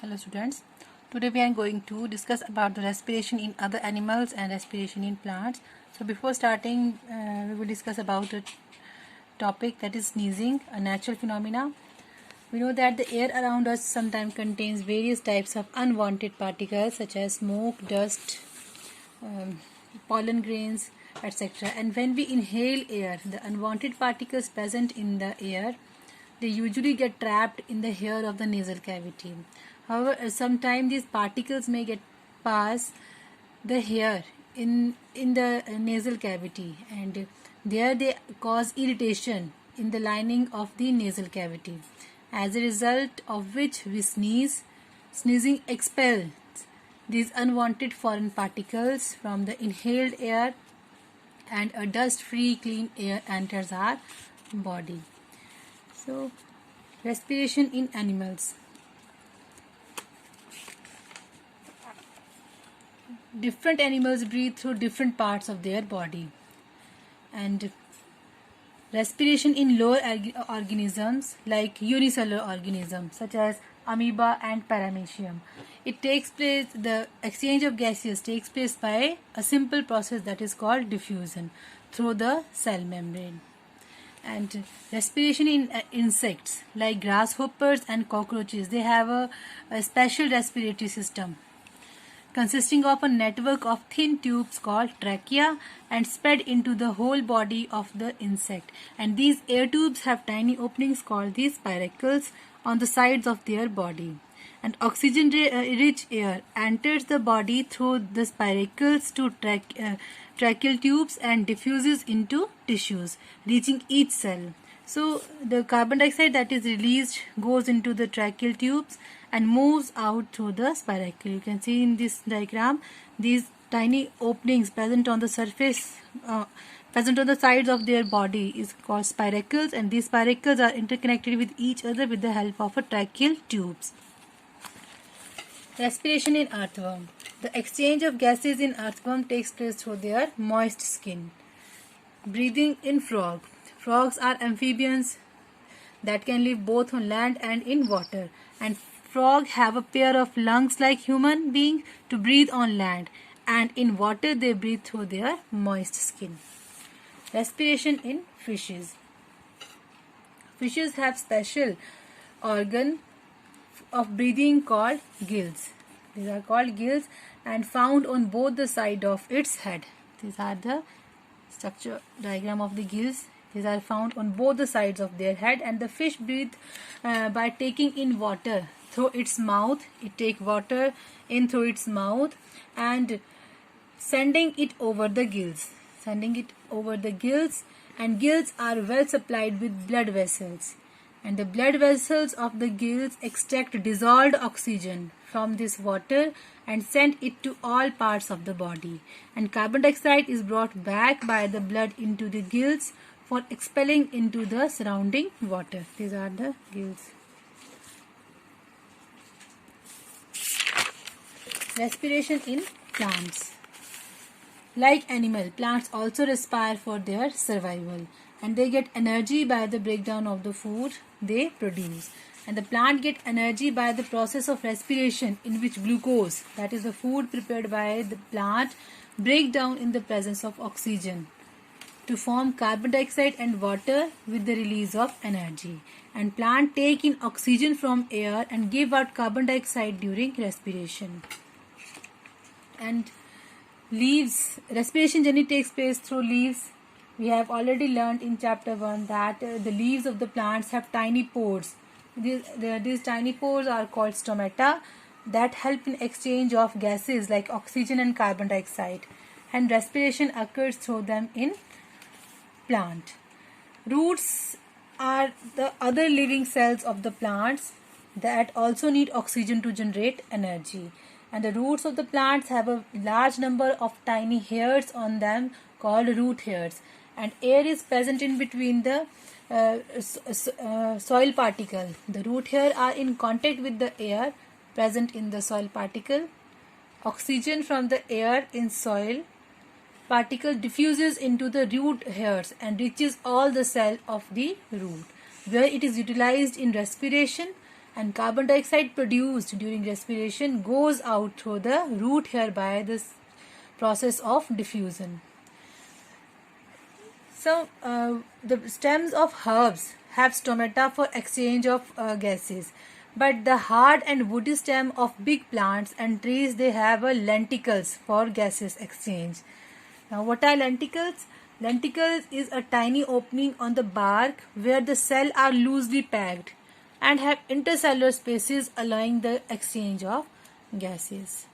Hello students. Today we are going to discuss about the respiration in other animals and respiration in plants. So before starting we will discuss about a topic that is sneezing, a natural phenomena. We know that the air around us sometimes contains various types of unwanted particles such as smoke, dust, pollen grains, etc. And when we inhale air, the unwanted particles present in the air, they usually get trapped in the hair of the nasal cavity. However, sometimes these particles may get past the hair in the nasal cavity, and there they cause irritation in the lining of the nasal cavity, as a result of which we sneeze. Sneezing expels these unwanted foreign particles from the inhaled air, and a dust-free clean air enters our body. So, respiration in animals. Different animals breathe through different parts of their body, and respiration in lower organisms like unicellular organisms such as amoeba and paramecium. It takes place, the exchange of gases takes place by a simple process that is called diffusion through the cell membrane. And respiration in insects like grasshoppers and cockroaches, they have a special respiratory system consisting of a network of thin tubes called trachea and spread into the whole body of the insect. And these air tubes have tiny openings called these spiracles on the sides of their body. And oxygen-rich air enters the body through the spiracles to tracheal tubes and diffuses into tissues, reaching each cell. So the carbon dioxide that is released goes into the tracheal tubes and moves out through the spiracle. You can see in this diagram these tiny openings present on the surface, present on the sides of their body is called spiracles, and these spiracles are interconnected with each other with the help of a tracheal tubes. Respiration in earthworm. The exchange of gases in earthworm takes place through their moist skin. Breathing in frog. Frogs are amphibians that can live both on land and in water, and frogs have a pair of lungs like human beings to breathe on land, and in water they breathe through their moist skin. Respiration in fishes. Fishes have special organ of breathing called gills. These are called gills and found on both the side of its head. These are the structure diagram of the gills. These are found on both the sides of their head, and the fish breathe by taking in water through its mouth. It takes water in through its mouth and sending it over the gills. And gills are well supplied with blood vessels. And the blood vessels of the gills extract dissolved oxygen from this water and send it to all parts of the body. And carbon dioxide is brought back by the blood into the gills for expelling into the surrounding water. These are the gills. Respiration in plants. Like animal, plants also respire for their survival, and they get energy by the breakdown of the food they produce. And the plant get energy by the process of respiration, in which glucose, that is the food prepared by the plant, break down in the presence of oxygen to form carbon dioxide and water with the release of energy. And plant take in oxygen from air and give out carbon dioxide during respiration. And leaves, respiration generally takes place through leaves. We have already learned in chapter 1 that the leaves of the plants have tiny pores. These tiny pores are called stomata that help in exchange of gases like oxygen and carbon dioxide, and respiration occurs through them in plant. Roots are the other living cells of the plants that also need oxygen to generate energy. And the roots of the plants have a large number of tiny hairs on them called root hairs, and air is present in between the soil particle. The root hair are in contact with the air present in the soil particle. Oxygen from the air in soil particle diffuses into the root hairs and reaches all the cell of the root, where it is utilized in respiration and carbon dioxide produced during respiration goes out through the root hair by this process of diffusion. So, the stems of herbs have stomata for exchange of gases, but the hard and woody stem of big plants and trees, they have a lenticles for gases exchange. Now, what are lenticles? Lenticles is a tiny opening on the bark where the cells are loosely packed and have intercellular spaces allowing the exchange of gases.